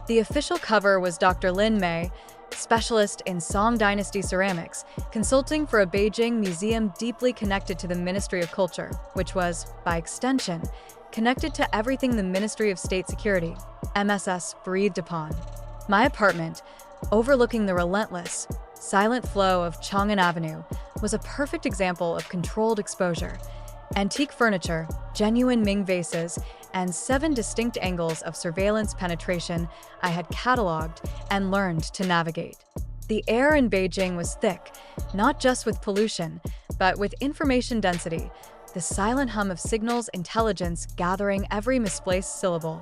The official cover was Dr. Lin Mei, specialist in Song Dynasty ceramics, consulting for a Beijing museum deeply connected to the Ministry of Culture, which was, by extension, connected to everything the Ministry of State Security, MSS, breathed upon. My apartment, overlooking the relentless, silent flow of Chang'an Avenue, was a perfect example of controlled exposure. Antique furniture, genuine Ming vases, and 7 distinct angles of surveillance penetration I had cataloged and learned to navigate. The air in Beijing was thick, not just with pollution, but with information density, the silent hum of signals intelligence gathering every misplaced syllable.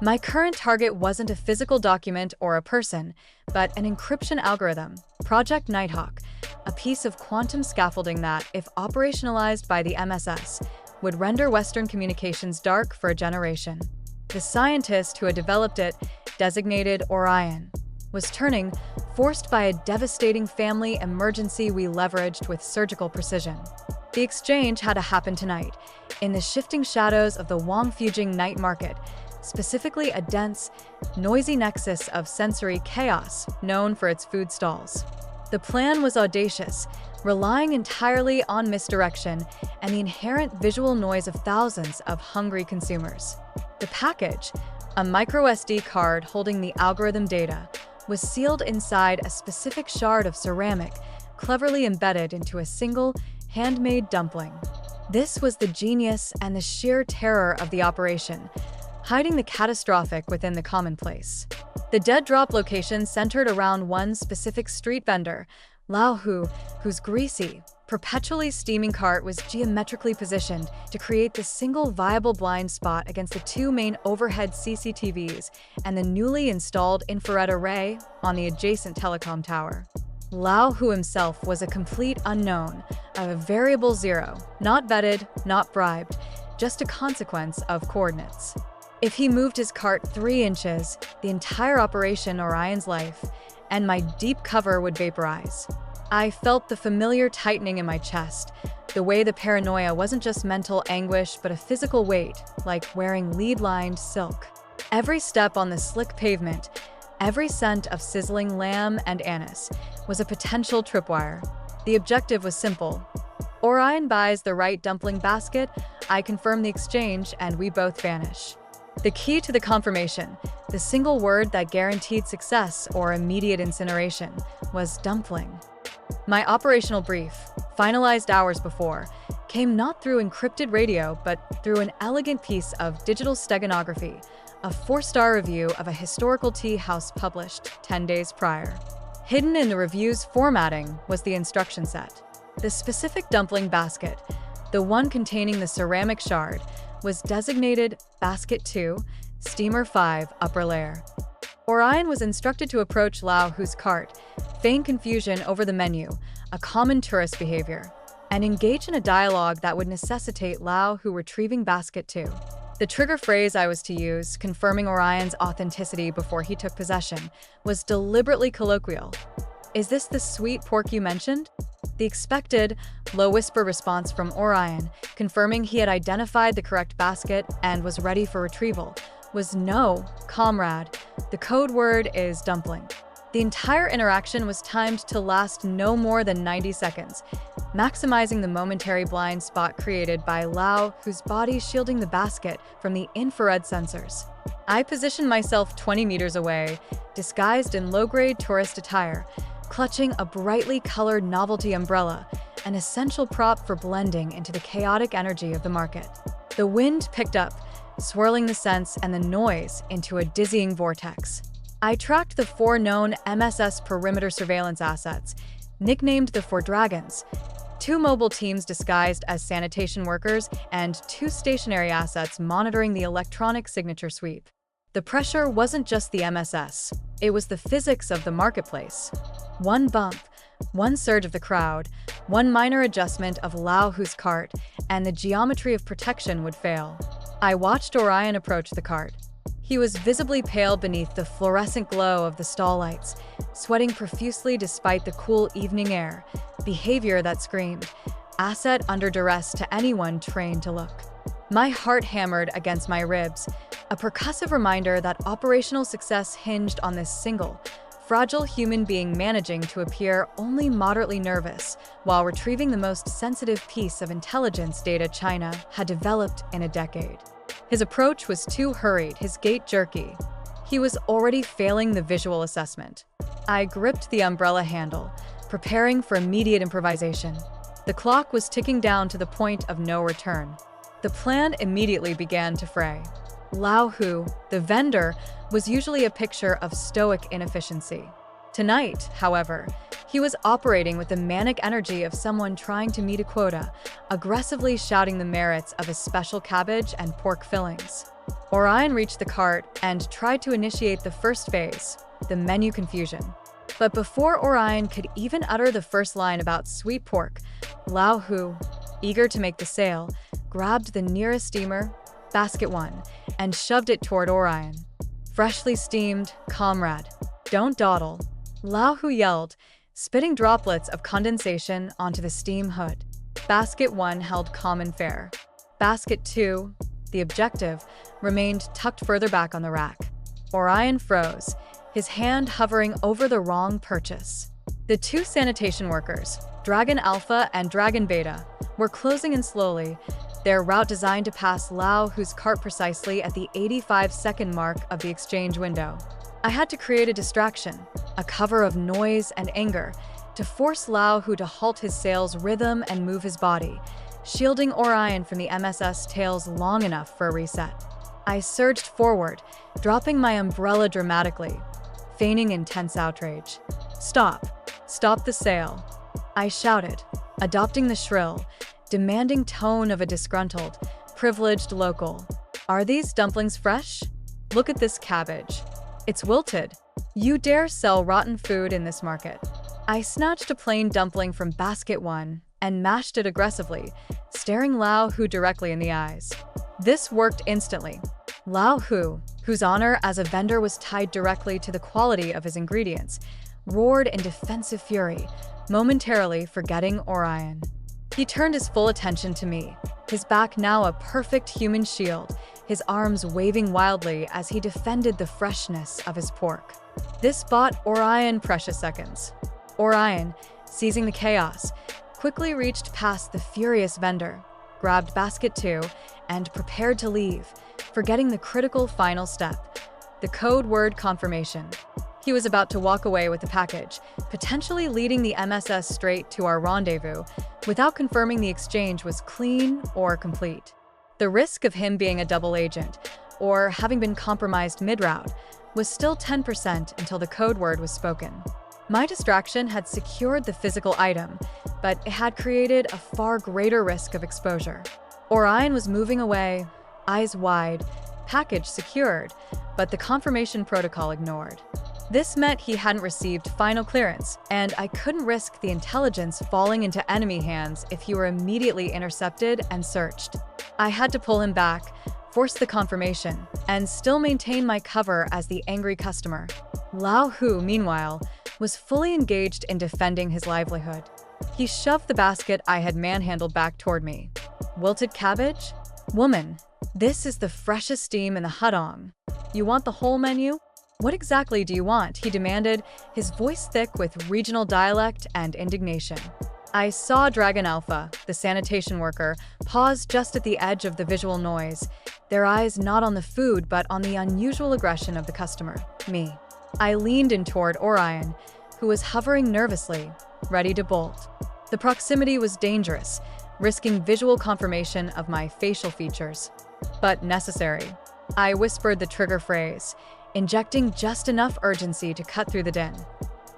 My current target wasn't a physical document or a person, but an encryption algorithm, Project Nighthawk, a piece of quantum scaffolding that, if operationalized by the MSS, would render Western communications dark for a generation. The scientist who had developed it, designated Orion, was turning, forced by a devastating family emergency we leveraged with surgical precision. The exchange had to happen tonight, in the shifting shadows of the Wangfujing night market, specifically a dense, noisy nexus of sensory chaos known for its food stalls. The plan was audacious, relying entirely on misdirection and the inherent visual noise of thousands of hungry consumers. The package, a microSD card holding the algorithm data, was sealed inside a specific shard of ceramic, cleverly embedded into a single, handmade dumpling. This was the genius and the sheer terror of the operation, hiding the catastrophic within the commonplace. The dead drop location centered around one specific street vendor, Lao Hu, whose greasy, perpetually steaming cart was geometrically positioned to create the single viable blind spot against the 2 main overhead CCTVs and the newly installed infrared array on the adjacent telecom tower. Lao Hu himself was a complete unknown, a variable zero, not vetted, not bribed, just a consequence of coordinates. If he moved his cart 3 inches, the entire Operation Orion's life, and my deep cover would vaporize. I felt the familiar tightening in my chest, the way the paranoia wasn't just mental anguish but a physical weight, like wearing lead-lined silk. Every step on the slick pavement, every scent of sizzling lamb and anise, was a potential tripwire. The objective was simple. Orion buys the right dumpling basket, I confirm the exchange, and we both vanish. The key to the confirmation, the single word that guaranteed success or immediate incineration, was dumpling. My operational brief, finalized hours before, came not through encrypted radio but through an elegant piece of digital steganography, a 4-star review of a historical tea house published 10 days prior. Hidden in the review's formatting was the instruction set. The specific dumpling basket, the one containing the ceramic shard, was designated Basket 2, Steamer 5, Upper Layer. Orion was instructed to approach Lao Hu's cart, feign confusion over the menu, a common tourist behavior, and engage in a dialogue that would necessitate Lao Hu retrieving Basket 2. The trigger phrase I was to use, confirming Orion's authenticity before he took possession, was deliberately colloquial. "Is this the sweet pork you mentioned?" The expected, low-whisper response from Orion, confirming he had identified the correct basket and was ready for retrieval, was "No, comrade. The code word is dumpling." The entire interaction was timed to last no more than 90 seconds, maximizing the momentary blind spot created by Lao, whose body shielding the basket from the infrared sensors. I positioned myself 20 meters away, disguised in low-grade tourist attire, clutching a brightly colored novelty umbrella, an essential prop for blending into the chaotic energy of the market. The wind picked up, swirling the scents and the noise into a dizzying vortex. I tracked the 4 known MSS perimeter surveillance assets, nicknamed the 4 Dragons, 2 mobile teams disguised as sanitation workers, and 2 stationary assets monitoring the electronic signature sweep. The pressure wasn't just the MSS, it was the physics of the marketplace. One bump, one surge of the crowd, one minor adjustment of Lao Hu's cart, and the geometry of protection would fail. I watched Orion approach the cart. He was visibly pale beneath the fluorescent glow of the stall lights, sweating profusely despite the cool evening air, behavior that screamed, asset under duress to anyone trained to look. My heart hammered against my ribs, a percussive reminder that operational success hinged on this single, fragile human being managing to appear only moderately nervous while retrieving the most sensitive piece of intelligence data China had developed in a decade. His approach was too hurried, his gait jerky. He was already failing the visual assessment. I gripped the umbrella handle, preparing for immediate improvisation. The clock was ticking down to the point of no return. The plan immediately began to fray. Lao Hu, the vendor, was usually a picture of stoic inefficiency. Tonight, however, he was operating with the manic energy of someone trying to meet a quota, aggressively shouting the merits of his special cabbage and pork fillings. Orion reached the cart and tried to initiate the first phase, the menu confusion. But before Orion could even utter the first line about sweet pork, Lao Hu, eager to make the sale, grabbed the nearest steamer, basket 1, and shoved it toward Orion. Freshly steamed, comrade. Don't dawdle. Lao Hu yelled, spitting droplets of condensation onto the steam hood. Basket 1 held common fare. Basket 2, the objective, remained tucked further back on the rack. Orion froze, his hand hovering over the wrong purchase. The two sanitation workers, Dragon Alpha and Dragon Beta, were closing in slowly, their route designed to pass Lao Hu's cart precisely at the 85-second mark of the exchange window. I had to create a distraction, a cover of noise and anger, to force Lao Hu to halt his sales rhythm and move his body, shielding Orion from the MSS tails long enough for a reset. I surged forward, dropping my umbrella dramatically, feigning intense outrage. Stop! Stop the sale! I shouted, adopting the shrill, demanding tone of a disgruntled, privileged local. Are these dumplings fresh? Look at this cabbage. It's wilted. You dare sell rotten food in this market. I snatched a plain dumpling from basket 1 and mashed it aggressively, staring Lao Hu directly in the eyes. This worked instantly. Lao Hu, whose honor as a vendor was tied directly to the quality of his ingredients, roared in defensive fury, momentarily forgetting Orion. He turned his full attention to me, his back now a perfect human shield, his arms waving wildly as he defended the freshness of his pork. This bought Orion precious seconds. Orion, seizing the chaos, quickly reached past the furious vendor, grabbed basket 2, and prepared to leave, forgetting the critical final step, the code word confirmation. He was about to walk away with the package, potentially leading the MSS straight to our rendezvous, without confirming the exchange was clean or complete. The risk of him being a double agent, or having been compromised mid-route, was still 10% until the code word was spoken. My distraction had secured the physical item, but it had created a far greater risk of exposure. Orion was moving away, eyes wide, package secured, but the confirmation protocol ignored. This meant he hadn't received final clearance, and I couldn't risk the intelligence falling into enemy hands if he were immediately intercepted and searched. I had to pull him back, force the confirmation, and still maintain my cover as the angry customer. Lao Hu, meanwhile, was fully engaged in defending his livelihood. He shoved the basket I had manhandled back toward me. Wilted cabbage? Woman, this is the freshest steam in the hudong. You want the whole menu? What exactly do you want? He demanded, his voice thick with regional dialect and indignation. I saw Dragon Alpha, the sanitation worker, pause just at the edge of the visual noise, their eyes not on the food but on the unusual aggression of the customer, me. I leaned in toward Orion, who was hovering nervously, ready to bolt. The proximity was dangerous, risking visual confirmation of my facial features, but necessary. I whispered the trigger phrase, injecting just enough urgency to cut through the din.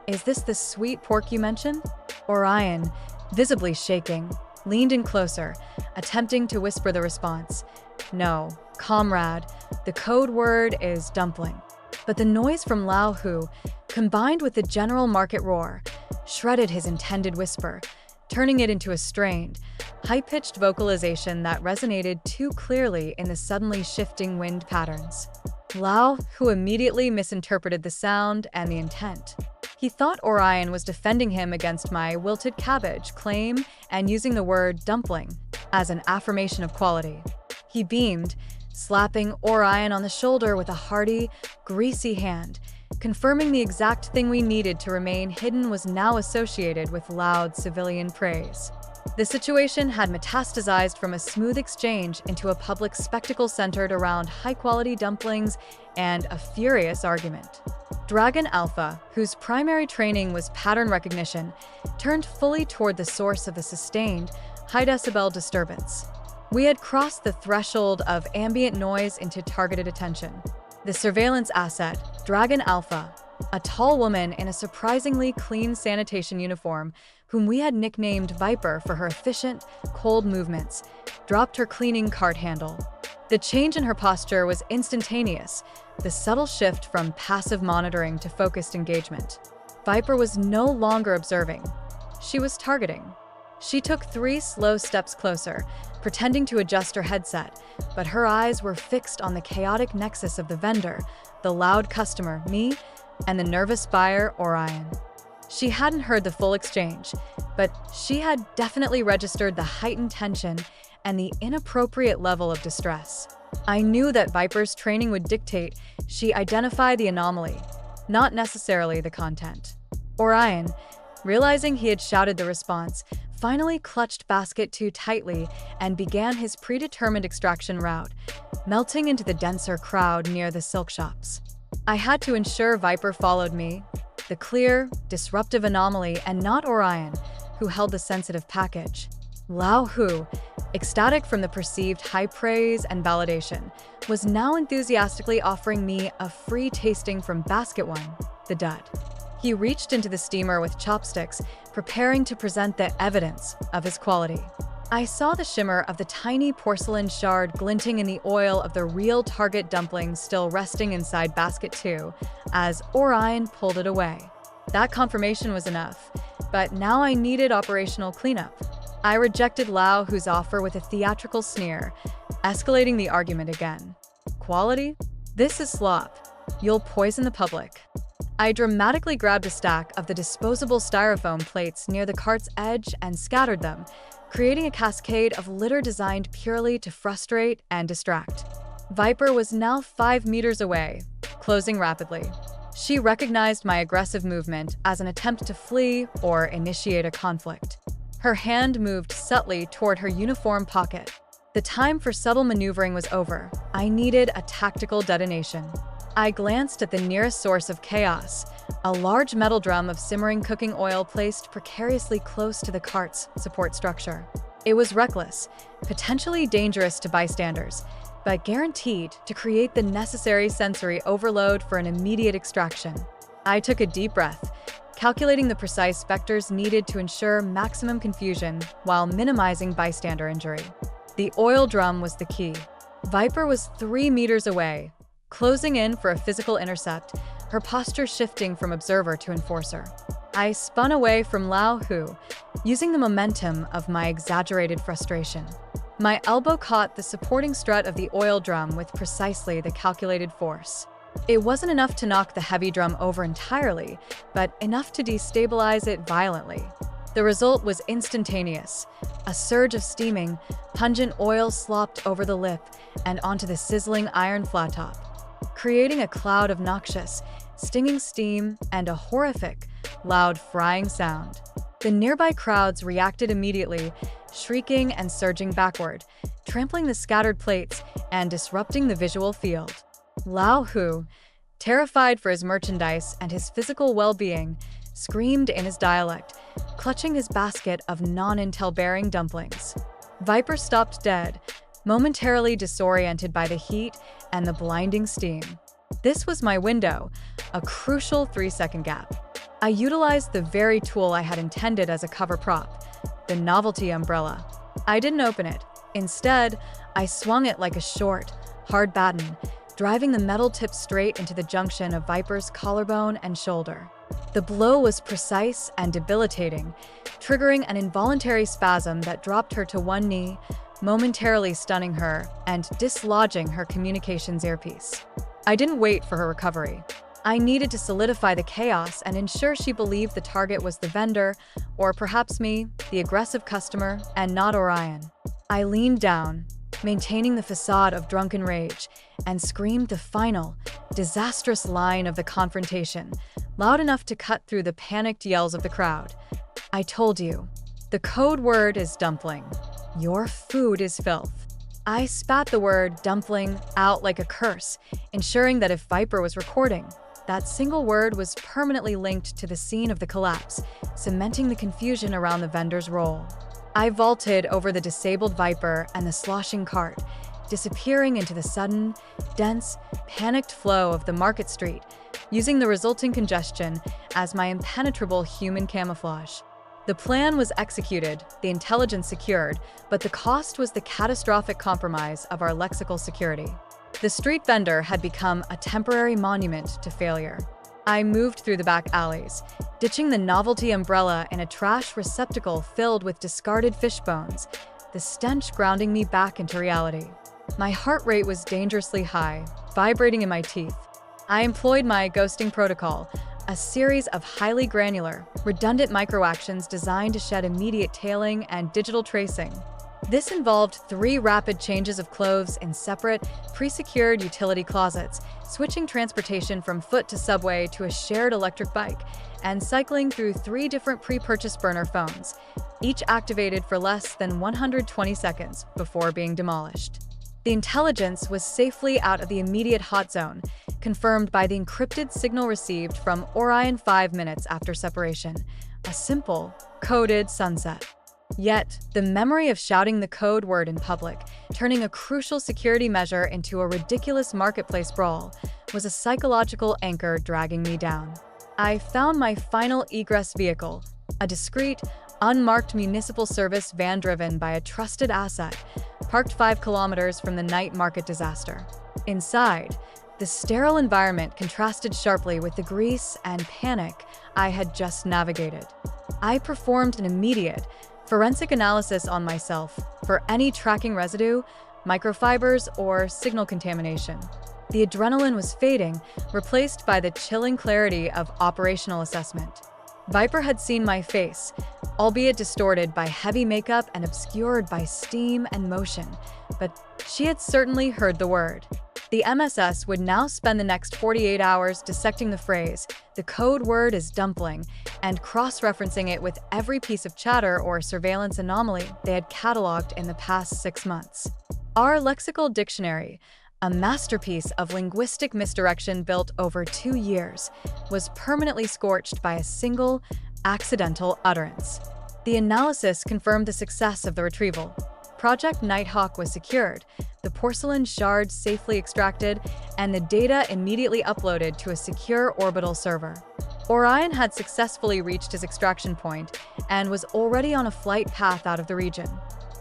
Is this the sweet pork you mentioned? Orion, visibly shaking, leaned in closer, attempting to whisper the response. No, comrade, the code word is dumpling. But the noise from Lao Hu, combined with the general market roar, shredded his intended whisper, turning it into a strained, high-pitched vocalization that resonated too clearly in the suddenly shifting wind patterns. Lao Hu immediately misinterpreted the sound and the intent. He thought Orion was defending him against my wilted cabbage claim and using the word dumpling as an affirmation of quality. He beamed, slapping Orion on the shoulder with a hearty, greasy hand, confirming the exact thing we needed to remain hidden was now associated with loud civilian praise. The situation had metastasized from a smooth exchange into a public spectacle centered around high-quality dumplings and a furious argument. Dragon Alpha, whose primary training was pattern recognition, turned fully toward the source of the sustained, high-decibel disturbance. We had crossed the threshold of ambient noise into targeted attention. The surveillance asset, Dragon Alpha, a tall woman in a surprisingly clean sanitation uniform, whom we had nicknamed Viper for her efficient, cold movements, dropped her cleaning cart handle. The change in her posture was instantaneous, the subtle shift from passive monitoring to focused engagement. Viper was no longer observing. She was targeting. She took 3 slow steps closer, pretending to adjust her headset, but her eyes were fixed on the chaotic nexus of the vendor, the loud customer, me, and the nervous buyer, Orion. She hadn't heard the full exchange, but she had definitely registered the heightened tension and the inappropriate level of distress. I knew that Viper's training would dictate she identify the anomaly, not necessarily the content. Orion, realizing he had shouted the response, finally clutched basket too tightly and began his predetermined extraction route, melting into the denser crowd near the silk shops. I had to ensure Viper followed me, the clear, disruptive anomaly, and not Orion, who held the sensitive package. Lao Hu, ecstatic from the perceived high praise and validation, was now enthusiastically offering me a free tasting from Basket 1, the dud. He reached into the steamer with chopsticks, preparing to present the evidence of his quality. I saw the shimmer of the tiny porcelain shard glinting in the oil of the real target dumpling still resting inside Basket 2 as Orion pulled it away. That confirmation was enough, but now I needed operational cleanup. I rejected Lao Hu's offer with a theatrical sneer, escalating the argument again. Quality? This is slop. You'll poison the public. I dramatically grabbed a stack of the disposable styrofoam plates near the cart's edge and scattered them, creating a cascade of litter designed purely to frustrate and distract. Viper was now 5 meters away, closing rapidly. She recognized my aggressive movement as an attempt to flee or initiate a conflict. Her hand moved subtly toward her uniform pocket. The time for subtle maneuvering was over. I needed a tactical detonation. I glanced at the nearest source of chaos, a large metal drum of simmering cooking oil placed precariously close to the cart's support structure. It was reckless, potentially dangerous to bystanders, but guaranteed to create the necessary sensory overload for an immediate extraction. I took a deep breath, calculating the precise vectors needed to ensure maximum confusion while minimizing bystander injury. The oil drum was the key. Viper was 3 meters away, closing in for a physical intercept, her posture shifting from observer to enforcer. I spun away from Lao Hu, using the momentum of my exaggerated frustration. My elbow caught the supporting strut of the oil drum with precisely the calculated force. It wasn't enough to knock the heavy drum over entirely, but enough to destabilize it violently. The result was instantaneous. A surge of steaming, pungent oil slopped over the lip and onto the sizzling iron flat top, creating a cloud of noxious, stinging steam and a horrific, loud frying sound. The nearby crowds reacted immediately, shrieking and surging backward, trampling the scattered plates and disrupting the visual field. Lao Hu, terrified for his merchandise and his physical well-being, screamed in his dialect, clutching his basket of non-intel-bearing dumplings. Viper stopped dead, momentarily disoriented by the heat and the blinding steam. This was my window, a crucial 3-second gap. I utilized the very tool I had intended as a cover prop, the novelty umbrella. I didn't open it. Instead, I swung it like a short, hard baton, driving the metal tip straight into the junction of Viper's collarbone and shoulder. The blow was precise and debilitating, triggering an involuntary spasm that dropped her to one knee, momentarily stunning her and dislodging her communications earpiece. I didn't wait for her recovery. I needed to solidify the chaos and ensure she believed the target was the vendor, or perhaps me, the aggressive customer, and not Orion. I leaned down, maintaining the facade of drunken rage, and screamed the final, disastrous line of the confrontation, loud enough to cut through the panicked yells of the crowd. "I told you. The code word is dumpling. Your food is filth." I spat the word dumpling out like a curse, ensuring that if Viper was recording, that single word was permanently linked to the scene of the collapse, cementing the confusion around the vendor's role. I vaulted over the disabled Viper and the sloshing cart, disappearing into the sudden, dense, panicked flow of the market street, using the resulting congestion as my impenetrable human camouflage. The plan was executed, the intelligence secured, but the cost was the catastrophic compromise of our lexical security. The street vendor had become a temporary monument to failure. I moved through the back alleys, ditching the novelty umbrella in a trash receptacle filled with discarded fish bones, the stench grounding me back into reality. My heart rate was dangerously high, vibrating in my teeth. I employed my ghosting protocol, a series of highly granular, redundant microactions designed to shed immediate tailing and digital tracing. This involved 3 rapid changes of clothes in separate, pre-secured utility closets, switching transportation from foot to subway to a shared electric bike, and cycling through 3 different pre-purchased burner phones, each activated for less than 120 seconds before being demolished. The intelligence was safely out of the immediate hot zone, confirmed by the encrypted signal received from Orion 5 minutes after separation, a simple, coded sunset. Yet, the memory of shouting the code word in public, turning a crucial security measure into a ridiculous marketplace brawl, was a psychological anchor dragging me down. I found my final egress vehicle, a discreet, unmarked municipal service van driven by a trusted asset, parked 5 kilometers from the night market disaster. Inside, the sterile environment contrasted sharply with the grease and panic I had just navigated. I performed an immediate, forensic analysis on myself for any tracking residue, microfibers, or signal contamination. The adrenaline was fading, replaced by the chilling clarity of operational assessment. Viper had seen my face, albeit distorted by heavy makeup and obscured by steam and motion, but she had certainly heard the word. The MSS would now spend the next 48 hours dissecting the phrase, "The code word is dumpling," and cross-referencing it with every piece of chatter or surveillance anomaly they had cataloged in the past 6 months. Our lexical dictionary, a masterpiece of linguistic misdirection built over 2 years, was permanently scorched by a single, accidental utterance. The analysis confirmed the success of the retrieval. Project Nighthawk was secured, the porcelain shards safely extracted, and the data immediately uploaded to a secure orbital server. Orion had successfully reached his extraction point and was already on a flight path out of the region.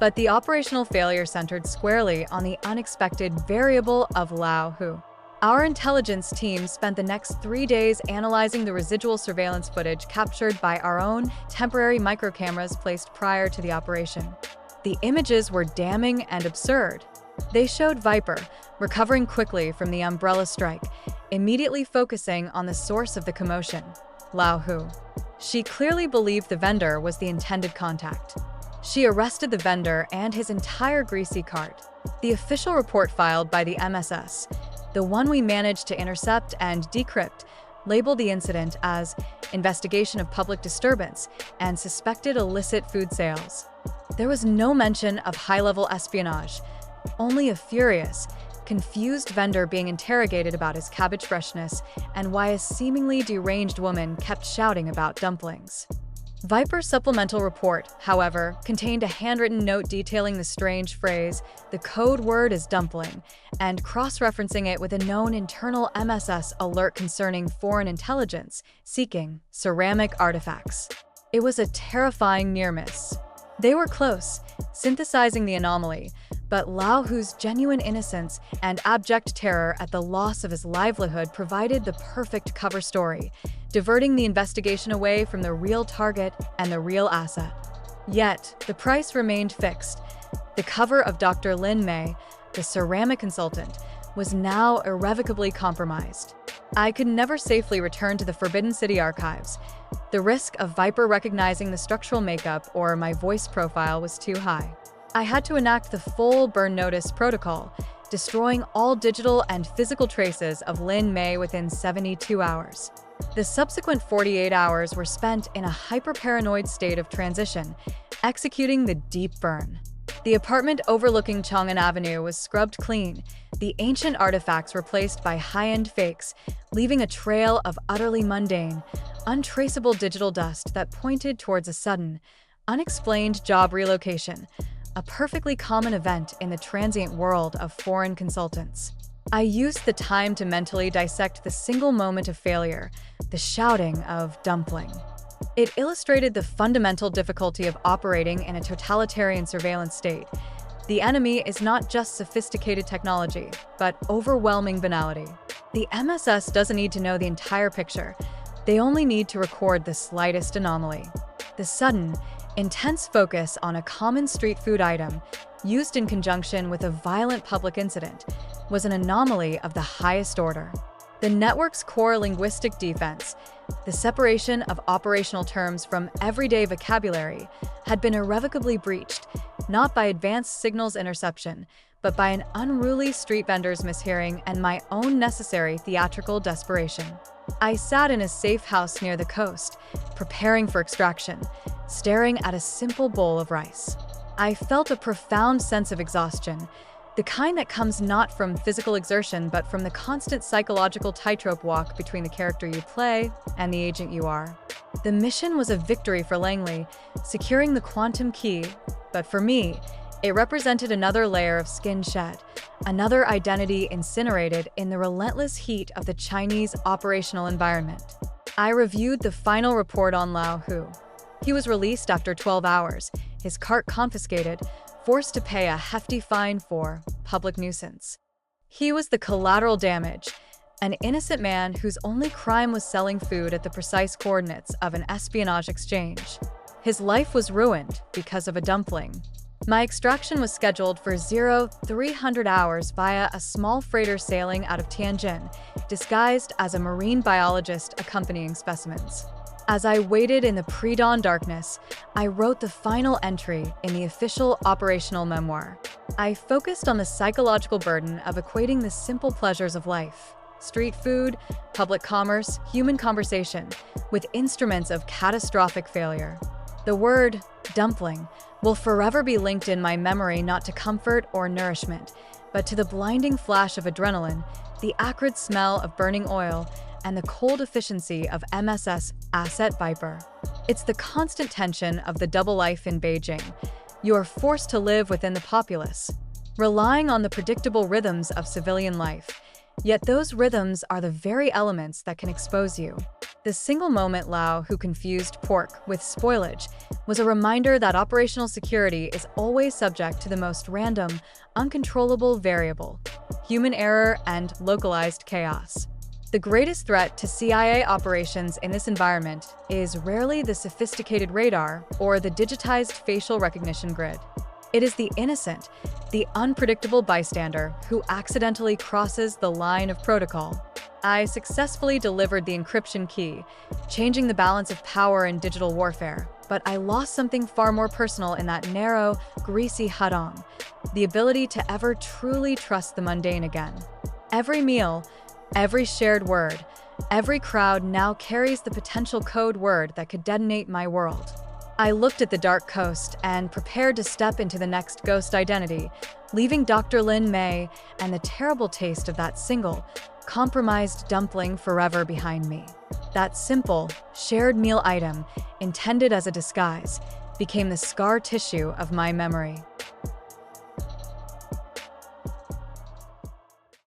But the operational failure centered squarely on the unexpected variable of Lao Hu. Our intelligence team spent the next 3 days analyzing the residual surveillance footage captured by our own temporary microcameras placed prior to the operation. The images were damning and absurd. They showed Viper, recovering quickly from the umbrella strike, immediately focusing on the source of the commotion, Lao Hu. She clearly believed the vendor was the intended contact. She arrested the vendor and his entire greasy cart. The official report filed by the MSS, the one we managed to intercept and decrypt, labeled the incident as investigation of public disturbance and suspected illicit food sales. There was no mention of high-level espionage, only a furious, confused vendor being interrogated about his cabbage freshness and why a seemingly deranged woman kept shouting about dumplings. Viper's supplemental report, however, contained a handwritten note detailing the strange phrase, "The code word is dumpling," and cross-referencing it with a known internal MSS alert concerning foreign intelligence seeking ceramic artifacts. It was a terrifying near-miss. They were close, synthesizing the anomaly, but Lao Hu's genuine innocence and abject terror at the loss of his livelihood provided the perfect cover story, diverting the investigation away from the real target and the real asset. Yet, the price remained fixed. The cover of Dr. Lin Mei, the ceramic consultant, was now irrevocably compromised. I could never safely return to the Forbidden City archives. The risk of Viper recognizing the structural makeup or my voice profile was too high. I had to enact the full burn notice protocol, destroying all digital and physical traces of Lin Mei within 72 hours. The subsequent 48 hours were spent in a hyper-paranoid state of transition, executing the deep burn. The apartment overlooking Chang'an Avenue was scrubbed clean, the ancient artifacts replaced by high-end fakes, leaving a trail of utterly mundane, untraceable digital dust that pointed towards a sudden, unexplained job relocation, a perfectly common event in the transient world of foreign consultants. I used the time to mentally dissect the single moment of failure, the shouting of Dumpling. It illustrated the fundamental difficulty of operating in a totalitarian surveillance state. The enemy is not just sophisticated technology, but overwhelming banality. The MSS doesn't need to know the entire picture. They only need to record the slightest anomaly. The sudden, intense focus on a common street food item, used in conjunction with a violent public incident, was an anomaly of the highest order. The network's core linguistic defense, the separation of operational terms from everyday vocabulary, had been irrevocably breached, not by advanced signals interception, but by an unruly street vendor's mishearing and my own necessary theatrical desperation. I sat in a safe house near the coast, preparing for extraction, staring at a simple bowl of rice. I felt a profound sense of exhaustion, the kind that comes not from physical exertion but from the constant psychological tightrope walk between the character you play and the agent you are. The mission was a victory for Langley, securing the quantum key, but for me, it represented another layer of skin shed, another identity incinerated in the relentless heat of the Chinese operational environment. I reviewed the final report on Lao Hu. He was released after 12 hours, his cart confiscated, forced to pay a hefty fine for public nuisance. He was the collateral damage, an innocent man whose only crime was selling food at the precise coordinates of an espionage exchange. His life was ruined because of a dumpling. My extraction was scheduled for 0300 hours via a small freighter sailing out of Tianjin, disguised as a marine biologist accompanying specimens. As I waited in the pre-dawn darkness, I wrote the final entry in the official operational memoir. I focused on the psychological burden of equating the simple pleasures of life, street food, public commerce, human conversation, with instruments of catastrophic failure. The word dumpling will forever be linked in my memory not to comfort or nourishment, but to the blinding flash of adrenaline, the acrid smell of burning oil, and the cold efficiency of MSS Asset Viper. It's the constant tension of the double life in Beijing. You are forced to live within the populace, relying on the predictable rhythms of civilian life. Yet those rhythms are the very elements that can expose you. The single moment Lao Hu confused pork with spoilage was a reminder that operational security is always subject to the most random, uncontrollable variable: human error and localized chaos. The greatest threat to CIA operations in this environment is rarely the sophisticated radar or the digitized facial recognition grid. It is the innocent, the unpredictable bystander who accidentally crosses the line of protocol. I successfully delivered the encryption key, changing the balance of power in digital warfare, but I lost something far more personal in that narrow, greasy hudong: the ability to ever truly trust the mundane again. Every meal, every shared word, every crowd now carries the potential code word that could detonate my world. I looked at the dark coast and prepared to step into the next ghost identity, leaving Dr. Lin Mei and the terrible taste of that single, compromised dumpling forever behind me. That simple, shared meal item, intended as a disguise, became the scar tissue of my memory.